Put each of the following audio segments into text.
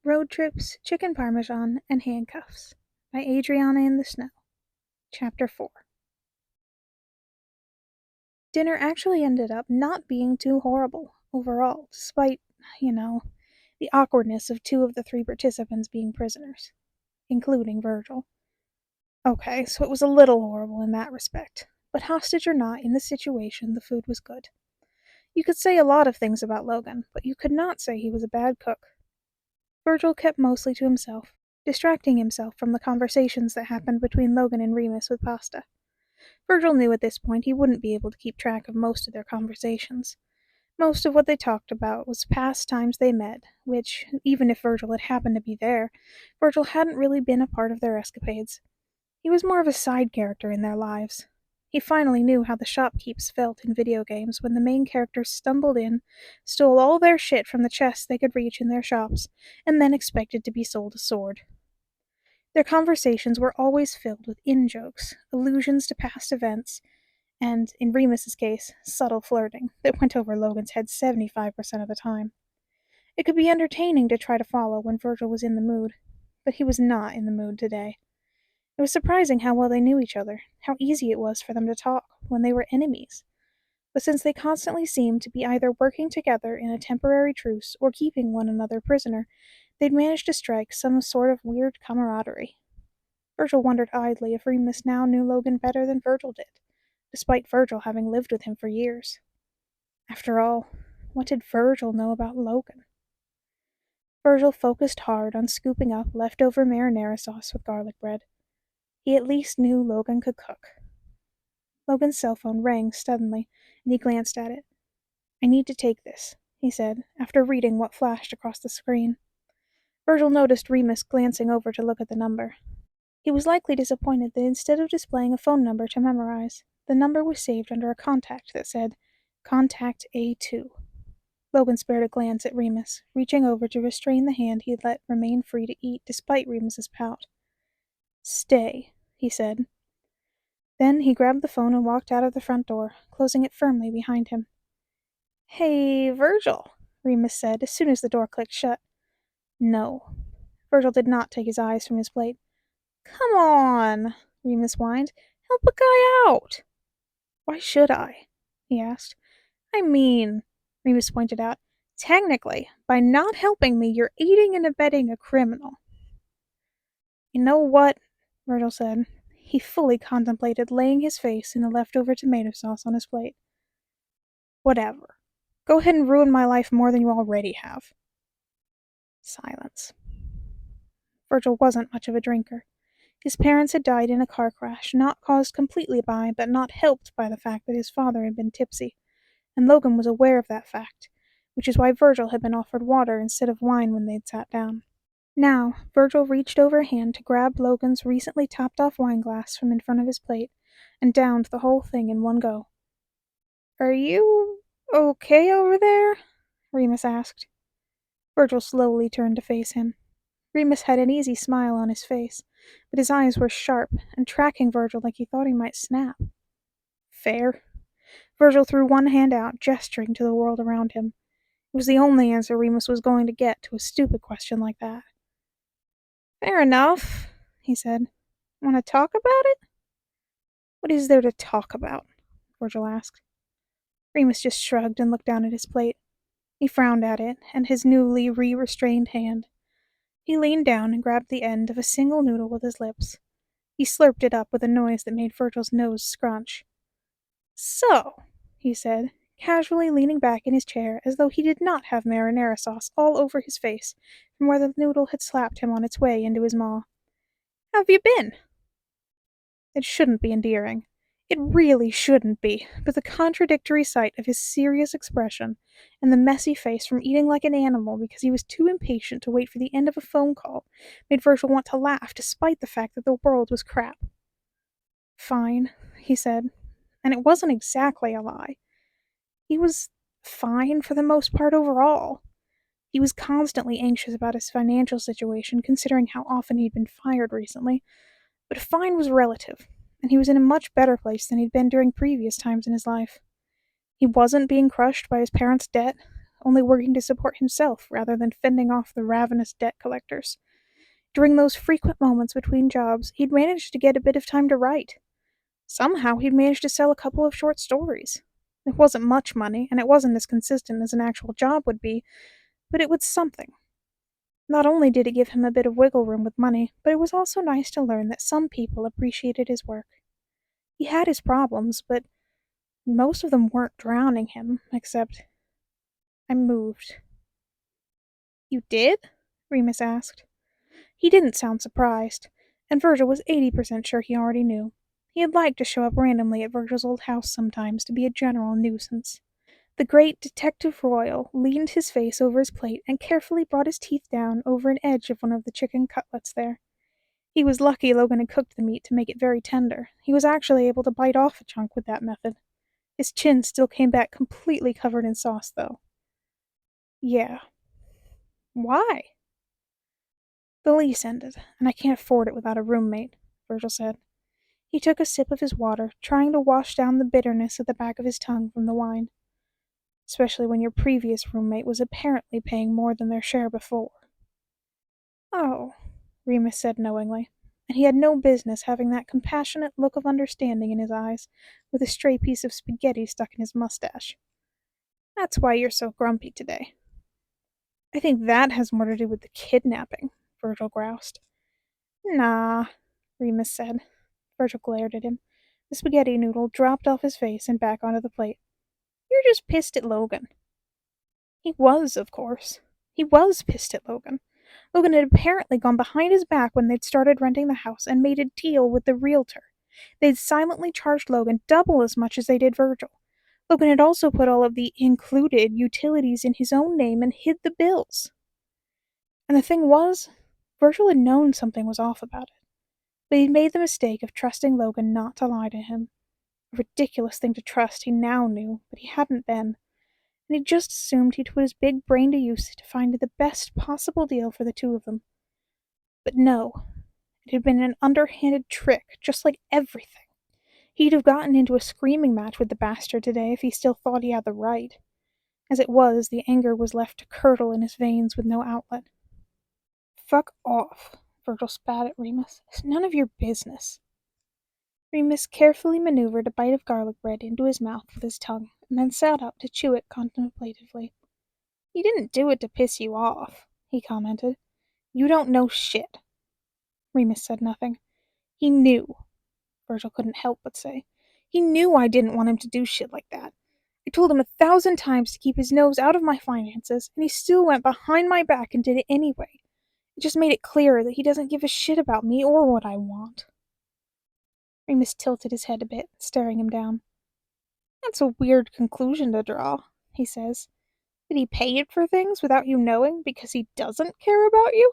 Road Trips, Chicken Parmesan, and Handcuffs by Adriana in the Snow. Chapter 4. Dinner actually ended up not being too horrible overall, despite, the awkwardness of two of the three participants being prisoners, including Virgil. Okay, so it was a little horrible in that respect, but hostage or not, in this situation, the food was good. You could say a lot of things about Logan, but you could not say he was a bad cook. Virgil kept mostly to himself, distracting himself from the conversations that happened between Logan and Remus with pasta. Virgil knew at this point he wouldn't be able to keep track of most of their conversations. Most of what they talked about was past times they met, which, even if Virgil had happened to be there, Virgil hadn't really been a part of their escapades. He was more of a side character in their lives. He finally knew how the shopkeepers felt in video games when the main characters stumbled in, stole all their shit from the chests they could reach in their shops, and then expected to be sold a sword. Their conversations were always filled with in-jokes, allusions to past events, and, in Remus's case, subtle flirting that went over Logan's head 75% of the time. It could be entertaining to try to follow when Virgil was in the mood, but he was not in the mood today. It was surprising how well they knew each other, how easy it was for them to talk when they were enemies. But since they constantly seemed to be either working together in a temporary truce or keeping one another prisoner, they'd managed to strike some sort of weird camaraderie. Virgil wondered idly if Remus now knew Logan better than Virgil did, despite Virgil having lived with him for years. After all, what did Virgil know about Logan? Virgil focused hard on scooping up leftover marinara sauce with garlic bread. He at least knew Logan could cook. Logan's cell phone rang suddenly, and he glanced at it. "I need to take this," he said, after reading what flashed across the screen. Virgil noticed Remus glancing over to look at the number. He was likely disappointed that instead of displaying a phone number to memorize, the number was saved under a contact that said, "Contact A2." Logan spared a glance at Remus, reaching over to restrain the hand he had let remain free to eat despite Remus's pout. "Stay," he said. Then he grabbed the phone and walked out of the front door, closing it firmly behind him. "Hey, Virgil," Remus said as soon as the door clicked shut. "No." Virgil did not take his eyes from his plate. "Come on," Remus whined. "Help a guy out." "Why should I?" he asked. "I mean," Remus pointed out, "technically, by not helping me, you're aiding and abetting a criminal." "You know what?" Virgil said. He fully contemplated laying his face in the leftover tomato sauce on his plate. "Whatever. Go ahead and ruin my life more than you already have." Silence. Virgil wasn't much of a drinker. His parents had died in a car crash, not caused completely by, but not helped by the fact that his father had been tipsy, and Logan was aware of that fact, which is why Virgil had been offered water instead of wine when they'd sat down. Now, Virgil reached over a hand to grab Logan's recently topped-off wine glass from in front of his plate, and downed the whole thing in one go. "Are you okay over there?" Remus asked. Virgil slowly turned to face him. Remus had an easy smile on his face, but his eyes were sharp and tracking Virgil like he thought he might snap. "Fair." Virgil threw one hand out, gesturing to the world around him. It was the only answer Remus was going to get to a stupid question like that. "Fair enough," he said. "Want to talk about it?" "What is there to talk about?" Virgil asked. Remus just shrugged and looked down at his plate. He frowned at it and his newly re-restrained hand. He leaned down and grabbed the end of a single noodle with his lips. He slurped it up with a noise that made Virgil's nose scrunch. "So," he said, casually leaning back in his chair as though he did not have marinara sauce all over his face from where the noodle had slapped him on its way into his maw. "How've you been?" It shouldn't be endearing. It really shouldn't be, but the contradictory sight of his serious expression and the messy face from eating like an animal because he was too impatient to wait for the end of a phone call made Virgil want to laugh despite the fact that the world was crap. "Fine," he said, and it wasn't exactly a lie. He was fine for the most part overall. He was constantly anxious about his financial situation considering how often he'd been fired recently, but fine was relative, and he was in a much better place than he'd been during previous times in his life. He wasn't being crushed by his parents' debt, only working to support himself rather than fending off the ravenous debt collectors. During those frequent moments between jobs, he'd managed to get a bit of time to write. Somehow, he'd managed to sell a couple of short stories. It wasn't much money, and it wasn't as consistent as an actual job would be, but it was something. Not only did it give him a bit of wiggle room with money, but it was also nice to learn that some people appreciated his work. He had his problems, but most of them weren't drowning him, except I moved. You did? Remus asked. He didn't sound surprised, and Virgil was 80% sure he already knew. He had liked to show up randomly at Virgil's old house sometimes to be a general nuisance. The great Detective Royal leaned his face over his plate and carefully brought his teeth down over an edge of one of the chicken cutlets there. He was lucky Logan had cooked the meat to make it very tender. He was actually able to bite off a chunk with that method. His chin still came back completely covered in sauce, though. Yeah. Why? The lease ended, and I can't afford it without a roommate, Virgil said. He took a sip of his water, trying to wash down the bitterness at the back of his tongue from the wine. Especially when your previous roommate was apparently paying more than their share before. Oh, Remus said knowingly, and he had no business having that compassionate look of understanding in his eyes, with a stray piece of spaghetti stuck in his mustache. That's why you're so grumpy today. I think that has more to do with the kidnapping, Virgil groused. Nah, Remus said. Virgil glared at him. The spaghetti noodle dropped off his face and back onto the plate. You're just pissed at Logan. He was, of course. He was pissed at Logan. Logan had apparently gone behind his back when they'd started renting the house and made a deal with the realtor. They'd silently charged Logan double as much as they did Virgil. Logan had also put all of the included utilities in his own name and hid the bills. And the thing was, Virgil had known something was off about it. But he'd made the mistake of trusting Logan not to lie to him. A ridiculous thing to trust, he now knew, but he hadn't then. And he just assumed he'd put his big brain to use to find the best possible deal for the two of them. But no, it had been an underhanded trick, just like everything. He'd have gotten into a screaming match with the bastard today if he still thought he had the right. As it was, the anger was left to curdle in his veins with no outlet. Fuck off, Virgil spat at Remus. It's none of your business. Remus carefully maneuvered a bite of garlic bread into his mouth with his tongue, and then sat up to chew it contemplatively. He didn't do it to piss you off, he commented. You don't know shit. Remus said nothing. He knew. Virgil couldn't help but say. He knew I didn't want him to do shit like that. I told him 1,000 times to keep his nose out of my finances, and he still went behind my back and did it anyway. It just made it clearer that he doesn't give a shit about me or what I want. Remus tilted his head a bit, staring him down. That's a weird conclusion to draw, he says. Did he pay it for things without you knowing because he doesn't care about you?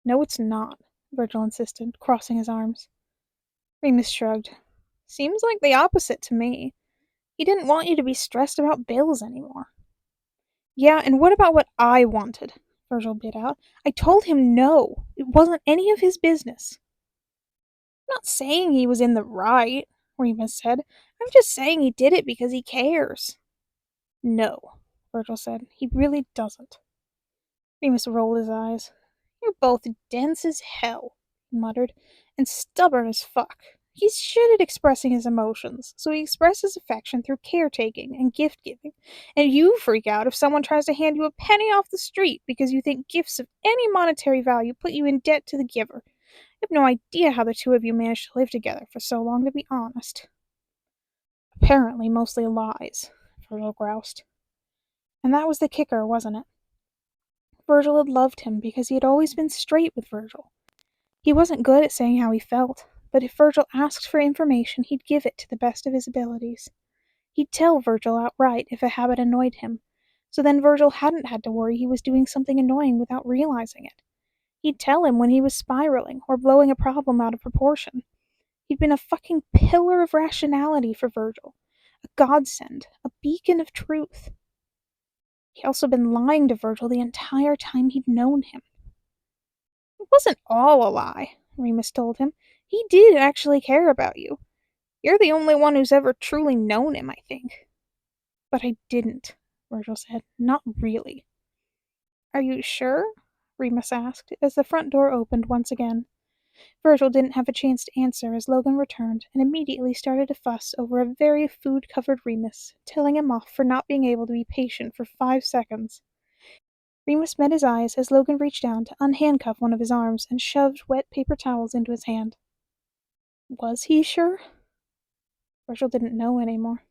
No, it's not, Virgil insisted, crossing his arms. Remus shrugged. Seems like the opposite to me. He didn't want you to be stressed about bills anymore. Yeah, and what about what I wanted? Virgil bit out. I told him no. It wasn't any of his business. I'm not saying he was in the right, Remus said. I'm just saying he did it because he cares. No, Virgil said. He really doesn't. Remus rolled his eyes. You're both dense as hell, he muttered, and stubborn as fuck. He's shit at expressing his emotions, so he expresses affection through caretaking and gift-giving, and you freak out if someone tries to hand you a penny off the street because you think gifts of any monetary value put you in debt to the giver. I have no idea how the two of you managed to live together for so long, to be honest. Apparently mostly lies, Virgil groused. And that was the kicker, wasn't it? Virgil had loved him because he had always been straight with Virgil. He wasn't good at saying how he felt, but if Virgil asked for information, he'd give it to the best of his abilities. He'd tell Virgil outright if a habit annoyed him, so then Virgil hadn't had to worry he was doing something annoying without realizing it. He'd tell him when he was spiraling or blowing a problem out of proportion. He'd been a fucking pillar of rationality for Virgil, a godsend, a beacon of truth. He'd also been lying to Virgil the entire time he'd known him. It wasn't all a lie, Remus told him. He did actually care about you. You're the only one who's ever truly known him, I think. But I didn't, Virgil said. Not really. Are you sure? Remus asked, as the front door opened once again. Virgil didn't have a chance to answer as Logan returned and immediately started to fuss over a very food-covered Remus, telling him off for not being able to be patient for 5 seconds. Remus met his eyes as Logan reached down to unhandcuff one of his arms and shoved wet paper towels into his hand. Was he sure? Virgil didn't know anymore.